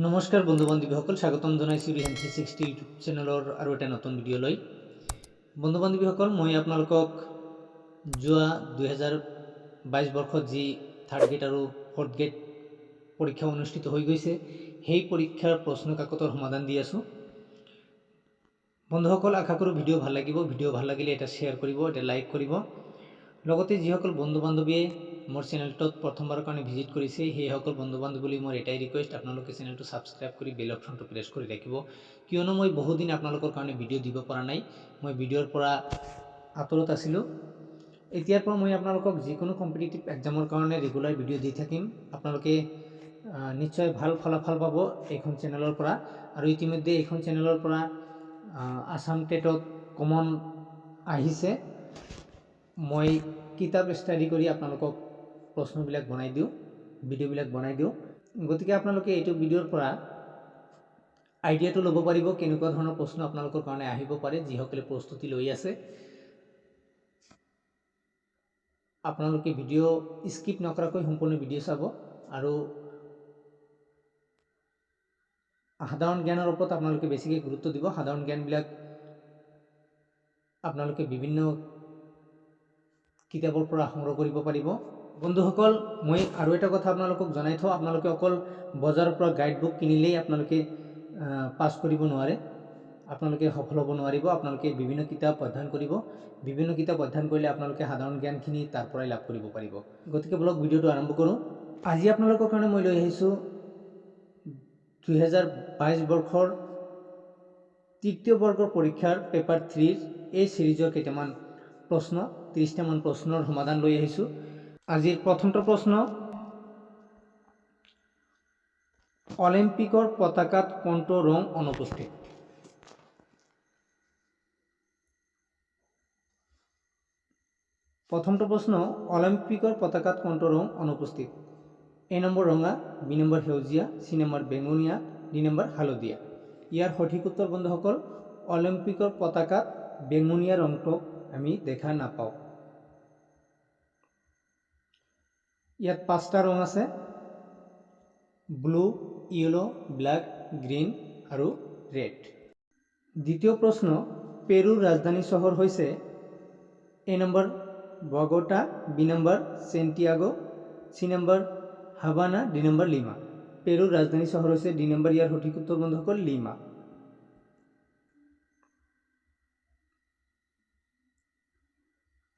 নমস্কাৰ বন্ধু বান্ধৱীসকল, স্বাগতম জনাইছোঁ ৰিহান360 ইউটিউব চেনেলৰ আৰু এটা নতুন ভিডিঅ'লৈ। বন্ধু বান্ধৱীসকল, মই আপোনালোকক যোৱা 2022 বৰ্ষত যি থাৰ্ড গ্ৰেড আৰু ফৰ্থ গ্ৰেড পৰীক্ষা অনুষ্ঠিত হৈ গৈছে, সেই পৰীক্ষাৰ প্ৰশ্ন কাকতৰ সমাধান দি আছোঁ। বন্ধুসকল, আশা কৰোঁ ভিডিঅ' ভাল লাগিব। ভিডিঅ' ভাল লাগিলে এটা শ্বেয়াৰ কৰিব, এটা লাইক কৰিব। লগতে যিসকল বন্ধু বান্ধৱীয়ে মোৰ চেনেলটোত প্ৰথমবাৰৰ কাৰণে ভিজিট কৰিছে, সেইসকল বন্ধু বান্ধৱীলৈ মোৰ এটাই ৰিকুৱেষ্ট, আপোনালোকে চেনেলটো ছাবস্ক্ৰাইব কৰি বেল অপশ্যনটো প্ৰেছ কৰি ৰাখিব, কিয়নো মই বহুদিন আপোনালোকৰ কাৰণে ভিডিঅ' দিব পৰা নাই। মই ভিডিঅ'ৰ পৰা আঁতৰত আছিলোঁ। এতিয়াৰ পৰা মই আপোনালোকক যিকোনো কম্পিটিটিভ এক্সামৰ কাৰণে ৰেগুলাৰ ভিডিঅ' দি থাকিম। আপোনালোকে নিশ্চয় ভাল ফলাফল পাব এইখন চেনেলৰ পৰা। আৰু ইতিমধ্যে এইখন চেনেলৰ পৰা আসাম টেটত কমন আহিছে। মই কিতাপ ষ্টাডি কৰি আপোনালোকক প্ৰশ্নবিলাক বনাই দিওঁ, ভিডিঅ'বিলাক বনাই দিওঁ। গতিকে আপোনালোকে এইটো ভিডিঅ'ৰ পৰা আইডিয়াটো ল'ব পাৰিব কেনেকুৱা ধৰণৰ প্ৰশ্ন আপোনালোকৰ কাৰণে আহিব পাৰে। যিসকলে প্ৰস্তুতি লৈ আছে, আপোনালোকে ভিডিঅ' স্কিপ নকৰাকৈ সম্পূৰ্ণ ভিডিঅ' চাব আৰু সাধাৰণ জ্ঞানৰ ওপৰত আপোনালোকে বেছিকৈ গুৰুত্ব দিব। সাধাৰণ জ্ঞানবিলাক আপোনালোকে বিভিন্ন কিতাপৰ পৰা সংগ্ৰহ কৰিব পাৰিব। বন্ধুসকল, মই আৰু এটা কথা আপোনালোকক জনাই থওঁ, আপোনালোকে অকল বজাৰৰ পৰা গাইড বুক কিনিলেই আপোনালোকে পাছ কৰিব নোৱাৰে, আপোনালোকে সফল হ'ব নোৱাৰিব। আপোনালোকে বিভিন্ন কিতাপ অধ্যয়ন কৰিব। বিভিন্ন কিতাপ অধ্যয়ন কৰিলে আপোনালোকে সাধাৰণ জ্ঞানখিনি তাৰ পৰাই লাভ কৰিব পাৰিব। গতিকে বলক ভিডিঅ'টো আৰম্ভ কৰোঁ। আজি আপোনালোকৰ কাৰণে মই লৈ আহিছোঁ 2022 বৰ্ষৰ তৃতীয় বৰ্গৰ পৰীক্ষাৰ পেপাৰ 3ৰ এই সিৰিজৰ কেইটামান প্ৰশ্ন, 30টামান প্ৰশ্নৰ সমাধান লৈ আহিছোঁ। আজিৰ প্ৰথমটো প্ৰশ্ন, অলিম্পিকৰ পতাকাত কোনটো ৰং অনুপস্থিত? প্ৰথমটো প্ৰশ্ন, অলিম্পিকৰ পতাকাত কোনটো ৰং অনুপস্থিত? এ নম্বৰ ৰঙা, বি নম্বৰ সেউজীয়া, চি নম্বৰ বেঙুনীয়া, ডি নম্বৰ হালধীয়া। ইয়াৰ সঠিক উত্তৰ বন্ধুসকল, অলিম্পিকৰ পতাকাত বেঙুনীয়া ৰংটোক আমি দেখা নাপাওঁ। ইয়াত 5টা ৰং আছে, ব্লু, ইয়েলো, ব্ল্যাক, গ্ৰীণ আৰু ৰেড। দ্বিতীয় প্ৰশ্ন, পেৰুৰ ৰাজধানী চহৰ হৈছে A number Bogota, B number Santiago, C number Havana, D number Lima. পেৰুৰ ৰাজধানী চহৰ হৈছে ডি নম্বৰ। ইয়াৰ সঠিক উত্তৰ বন্ধুসকল লিমা।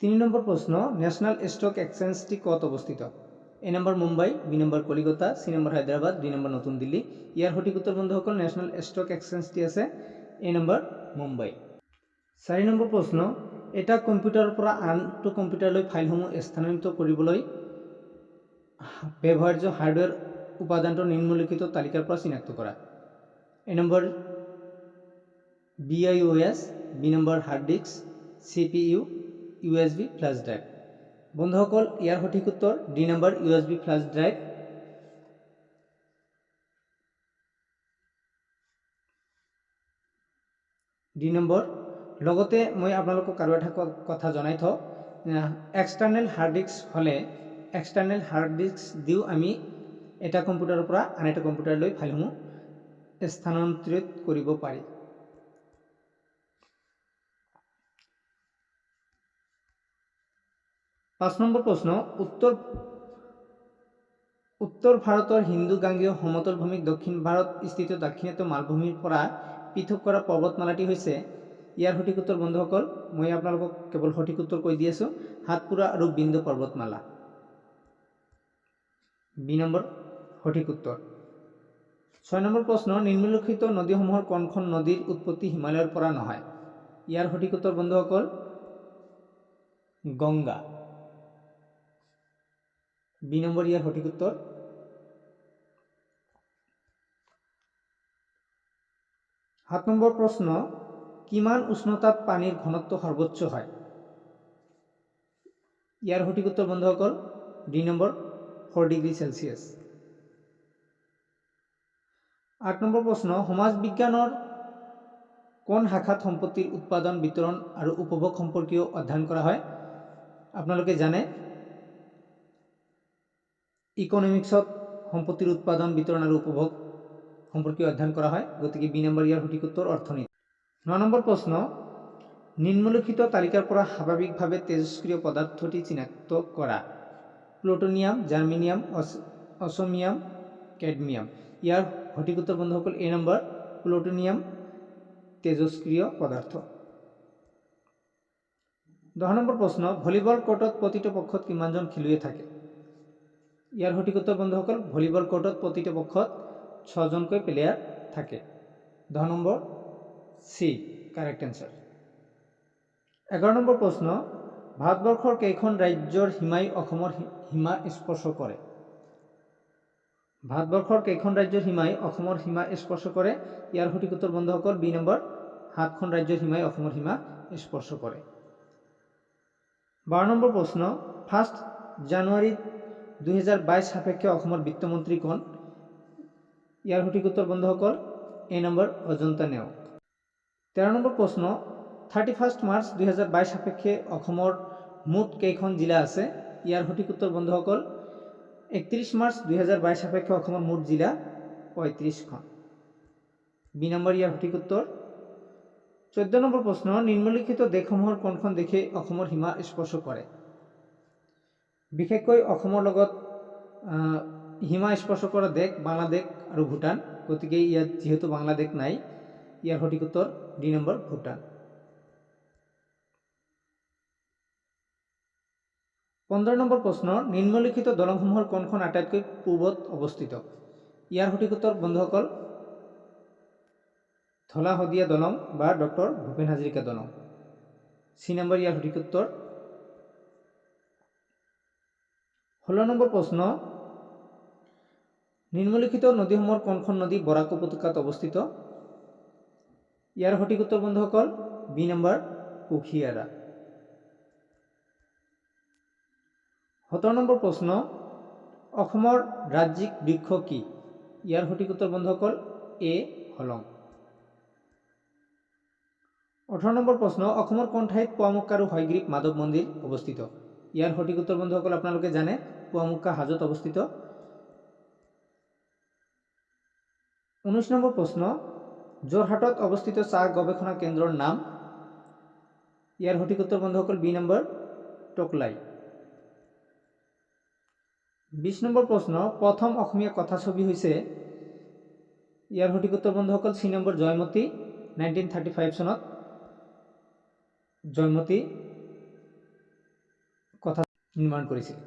তিনি নম্বৰ প্ৰশ্ন, ন্যাশনাল স্টক এক্সচেঞ্জটি ক'ত অৱস্থিত? A number Mumbai, B number Kolkata, C number Hyderabad, D number নতুন দিল্লী। ইয়াৰ সঠিক উত্তৰ বন্ধুসকল, ন্যাশনাল স্টক এক্সচেঞ্জটি আছে এ নম্বৰ মুম্বাই। 4 নম্বৰ প্ৰশ্ন, এটা কম্পিউটাৰৰ পৰা আনটো কম্পিউটাৰলৈ ফাইলসমূহ স্থানান্তৰিত কৰিবলৈ ব্যৱহাৰ্য হাৰ্ডৱেৰ উপাদানটো নিম্নলিখিত তালিকাৰ পৰা চিনাক্ত কৰা। A number BIOS, B number hard disk, CPU, USB flash drive. বন্ধুসকল, ইয়াৰ সঠিক উত্তৰ D number USB flash drive. D number. লগতে মই আপোনালোকক আৰু এটা কথা জনাই থওঁ, এক্সটাৰ্নেল হাৰ্ড ডিস্ক হ'লে এক্সটাৰ্নেল হাৰ্ড ডিস্ক দিও আমি এটা কম্পিউটাৰৰ পৰা আন এটা কম্পিউটাৰলৈ ফাইলসমূহ স্থানান্তৰিত কৰিব পাৰি। পাঁচ নম্বৰ প্ৰশ্ন, উত্তৰ ভাৰতৰ হিন্দু গাঙ্গেয় সমতল ভূমিক দক্ষিণ ভাৰত স্থিত দাক্ষিণাত্য মালভূমিৰ পৰা পৃথক কৰা পৰ্বতমালাটি হৈছে? ইয়াৰ সঠিক উত্তৰ বন্ধুসকল, মই আপোনালোকক কেৱল সঠিক উত্তৰ কৈ দি আছোঁ, হাতপুৰা আৰু বিন্ধ্য পৰ্বতমালা। বি নম্বৰ সঠিক উত্তৰ। 6 নম্বৰ প্ৰশ্ন, নিম্নলিখিত নদীসমূহৰ কোনখন নদীৰ উৎপত্তি হিমালয়ৰ পৰা নহয়? ইয়াৰ সঠিক উত্তৰ বন্ধুসকল গংগা। বি নম্বৰ ইয়াৰ সঠিক উত্তৰ। 7 নম্বৰ প্ৰশ্ন, কিমান উষ্ণতাত পানীৰ ঘনত্ব সৰ্বোচ্চ হয়? ইয়াৰ সঠিক উত্তৰ বন্ধুসকল ডি নম্বৰ 4 ডিগ্ৰী সেলসিয়াছ। 8 নম্বৰ প্ৰশ্ন, সমাজ বিজ্ঞানৰ কোন শাখাত সম্পত্তিৰ উৎপাদন, বিতৰণ আৰু উপভোগ সম্পৰ্কীয় অধ্যয়ন কৰা হয়? আপোনালোকে জানে ইকনমিক্সত সম্পত্তিৰ উৎপাদন, বিতৰণ আৰু উপভোগ সম্পৰ্কে অধ্যয়ন কৰা হয়, গতিকে বি নম্বৰ ইয়াৰ সঠিক উত্তৰ অৰ্থনীতি। 9 নম্বৰ প্ৰশ্ন, নিম্নলিখিত তালিকাৰ পৰা স্বাভাৱিকভাৱে তেজস্ক্ৰিয় পদাৰ্থটি চিনাক্ত কৰা। Plutonium, germanium, osmium, cadmium. ইয়াৰ সঠিক উত্তৰ বন্ধুসকল এ নম্বৰ প্লুটোনিয়াম তেজস্ক্ৰিয় পদাৰ্থ। 10 নম্বৰ প্ৰশ্ন, ভলিবল কোৰ্টত প্ৰতিটো পক্ষত কিমানজন খেলুৱৈ থাকে। ইয়াৰ সঠিক উত্তৰ বন্ধুসকল ভলিবল কোৰ্টত প্ৰতিটো পক্ষত 6জনকৈ প্লেয়াৰ থাকে। 10 নম্বৰ সি কাৰেক্ট এনসাৰ। 11 নম্বৰ প্ৰশ্ন, ভাৰতবৰ্ষৰ কেইখন ৰাজ্যৰ সীমাই অসমৰ সীমা স্পৰ্শ কৰে। ভাৰতবৰ্ষৰ কেইখন ৰাজ্যৰ সীমাই অসমৰ সীমা স্পৰ্শ কৰে। ইয়াৰ সঠিক উত্তৰ বন্ধুসকল বি নম্বৰ 7খন ৰাজ্যৰ সীমাই অসমৰ সীমা স্পৰ্শ কৰে। 12 নম্বৰ প্ৰশ্ন, 1 জানুৱাৰী 2022 সাপেক্ষে অসমৰ বিত্তমন্ত্ৰী কোন। ইয়াৰ সঠিক উত্তৰ বন্ধুসকল এ নম্বৰ অজন্তা নেওগ। 13 নম্বৰ প্ৰশ্ন, 31 মাৰ্চ 2022 সাপেক্ষে অসমৰ মুঠ কেইখন জিলা আছে। ইয়াৰ সঠিক উত্তৰ বন্ধুসকল 31 মাৰ্চ 2022 সাপেক্ষে অসমৰ মুঠ জিলা 35খন। বি নম্বৰ ইয়াৰ সঠিক উত্তৰ। 14 নম্বৰ প্ৰশ্ন, নিম্নলিখিত দেশসমূহৰ কোনখন দেশে অসমৰ সীমা স্পৰ্শ কৰে। বিশেষকৈ অসমৰ লগত সীমা স্পৰ্শ কৰা দেশ বাংলাদেশ আৰু ভূটান, গতিকে ইয়াত যেহেতু বাংলাদেশ নাই, ইয়াৰ সঠিক উত্তৰ ডি নম্বৰ ভূটান। 15 নম্বৰ প্ৰশ্ন, নিম্নলিখিত দলংসমূহৰ কোনখন আটাইতকৈ পূবত অৱস্থিত। ইয়াৰ সঠিক উত্তৰ বন্ধুসকল ধলা শদিয়া দলং বা ডক্টৰ ভূপেন হাজৰিকা দলং। সি নম্বৰ ইয়াৰ সঠিক উত্তৰ। 16 নম্বৰ প্ৰশ্ন, নিম্নলিখিত নদীসমূহৰ কোনখন নদী বৰাক উপত্যকাত অৱস্থিত। ইয়াৰ সঠিক উত্তৰ বন্ধুসকল বি নম্বৰ কুশিয়াৰা। 17 নম্বৰ প্ৰশ্ন, অসমৰ ৰাজ্যিক বৃক্ষ কি। ইয়াৰ সঠিক উত্তৰ বন্ধুসকল এ হলং। 18 নম্বৰ প্ৰশ্ন, অসমৰ কোন ঠাইত পুৱামুক্কা আৰু হয়গ্ৰীৱ মাধৱ মন্দিৰ অৱস্থিত। ইয়াৰ সঠিক উত্তৰ বন্ধুসকল আপোনালোকে জানে পুৱামুক্কা হাজোত অৱস্থিত। 19 নম্বৰ প্ৰশ্ন, যোৰহাটত অৱস্থিত চাহ গৱেষণা কেন্দ্ৰৰ নাম। ইয়াৰ সঠিক উত্তৰ বন্ধুসকল বি নম্বৰ টকলাই। 20 নম্বৰ প্ৰশ্ন, প্ৰথম অসমীয়া কথাছবি হৈছে। ইয়াৰ সঠিক উত্তৰ বন্ধুসকল চি নম্বৰ জয়মতী। 1935 চনত জয়মতী কথা নিৰ্মাণ কৰিছিল।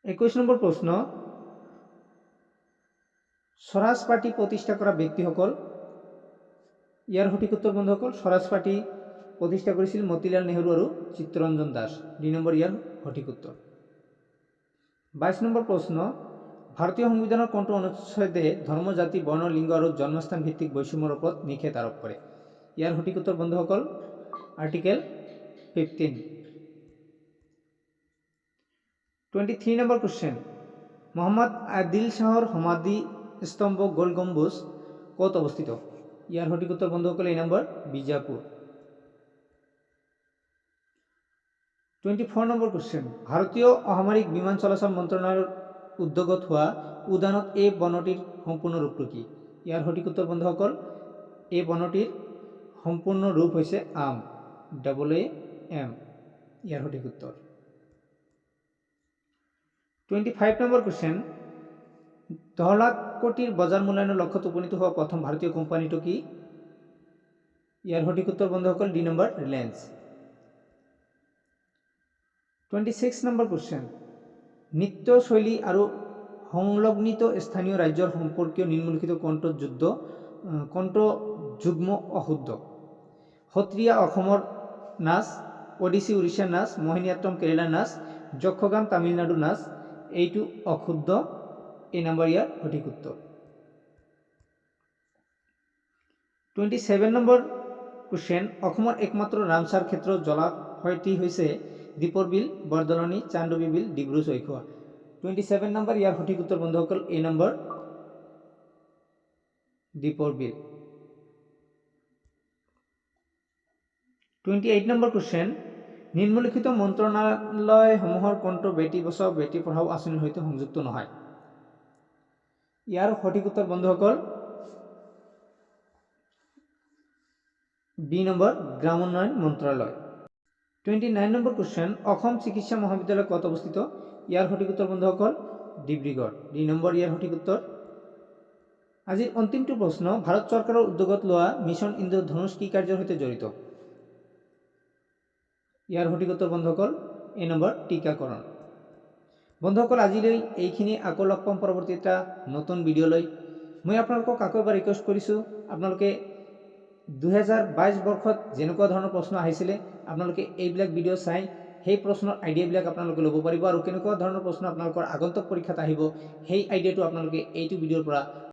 21 নম্বৰ প্ৰশ্ন, স্বৰাজ পাৰ্টি প্ৰতিষ্ঠা কৰা ব্যক্তিসকল। ইয়াৰ সঠিক উত্তৰ বন্ধুসকল স্বৰাজ পাৰ্টি প্ৰতিষ্ঠা কৰিছিল মতিলাল নেহৰু আৰু চিত্তৰঞ্জন দাস। 2 নম্বৰ ইয়াৰ সঠিক উত্তৰ। 22 নম্বৰ প্ৰশ্ন, ভাৰতীয় সংবিধানৰ কোনটো অনুচ্ছেদে ধৰ্ম জাতি বৰ্ণ লিংগ আৰু জন্মস্থান ভিত্তিক বৈষম্যৰ ওপৰত নিষেধ আৰোপ কৰে। ইয়াৰ সঠিক উত্তৰ বন্ধুসকল article 15। 23 number question, Mohammad Adil শাহৰ সমাধি স্তম্ভ গোল গম্বুজ ক'ত অৱস্থিত। ইয়াৰ সঠিক উত্তৰ বন্ধুসকল এই নম্বৰ বিজাপুৰ। 24 নম্বৰ কোশ্চেন, ভাৰতীয় অসামৰিক বিমান চলাচল মন্ত্ৰণালয়ৰ উদ্যোগত হোৱা উদ্যানত এই বনটিৰ সম্পূৰ্ণ ৰূপটো কি। ইয়াৰ সঠিক উত্তৰ বন্ধুসকল এই বনটিৰ সম্পূৰ্ণ ৰূপ হৈছে আম, AAM। ইয়াৰ সঠিক উত্তৰ। 25 নম্বৰ কোশ্চেন, 10 লাখ কোটিৰ বজাৰ মূল্যায়নৰ লক্ষ্যত উপনীত হোৱা প্ৰথম ভাৰতীয় কোম্পানীটো কি। ইয়াৰ সঠিক উত্তৰ বন্ধুসকল D number Reliance. 26 number question, নৃত্যশৈলী আৰু সংলগ্নিত স্থানীয় ৰাজ্যৰ সম্পৰ্কীয় নিম্নলিখিত কোনটো যুগ্ম অশুদ্ধ। সত্ৰীয়া অসমৰ নাচ, ওডিচি উৰিষ্যাৰ নাচ, মোহিনীআট্টম কেৰেলাৰ নাচ, যক্ষগান তামিলনাডুৰ নাচ। এইটো অশুদ্ধ। এই নম্বৰ ইয়াৰ সঠিক উত্তৰ। 27 নম্বৰ কোশ্চেন, অসমৰ একমাত্ৰ ৰামচাৰ ক্ষেত্ৰ জলাশয়টি হৈছে দীপৰ বিল, বৰদলনি, চান্দবী বিল, ডিব্ৰু চৈখোৱা। 27 নম্বৰ ইয়াৰ সঠিক উত্তৰ বন্ধুসকল এই নম্বৰ দীপৰ বিল। 28 নম্বৰ কোশ্চেন, নিম্নলিখিত মন্ত্ৰণালয়সমূহৰ কোনটো বেটি বচাও বেটি পঢ়াও আঁচনিৰ সৈতে সংযুক্ত নহয়। ইয়াৰ সঠিক উত্তৰ বন্ধুসকল বি নম্বৰ গ্ৰাম উন্নয়ন মন্ত্ৰালয়। 29 নম্বৰ কোশ্চেন, অসম চিকিৎসা মহাবিদ্যালয় কত অবস্থিত? ইয়াৰ সঠিক উত্তৰ বন্ধুসকল ডিব্ৰুগড়। 2 নম্বৰ ইয়াৰ সঠিক উত্তৰ। আজিৰ অন্তিমটো প্ৰশ্ন, ভাৰত চৰকাৰৰ উদ্যোগত লোৱা মিছন ইন্দ্ৰধনুষ কি কাৰ্যৰ সৈতে জড়িত? ইয়াৰ সঠিক উত্তৰ বন্ধুসকল এ নম্বৰ টিকাকৰণ। বন্ধুসকল আজিলৈ এইখিনি, আকৌ লগ পাম পৰৱৰ্তী এটা নতুন ভিডিঅ' লৈ। মই আপোনালোকক আকৌ এবাৰ ৰিকুৱেষ্ট কৰিছোঁ, আপোনালোকে 2022 বৰ্ষত যেনেকুৱা ধৰণৰ প্ৰশ্ন আহিছিলে আপোনালোকে এইবিলাক ভিডিঅ' চাই সেই প্ৰশ্নৰ আইডিয়াবিলাক আপোনালোকে ল'ব পাৰিব, আৰু কেনেকুৱা ধৰণৰ প্ৰশ্ন আপোনালোকৰ আগন্তুক পৰীক্ষাত আহিব সেই আইডিয়াটো আপোনালোকে এইটো ভিডিঅ'ৰ পৰা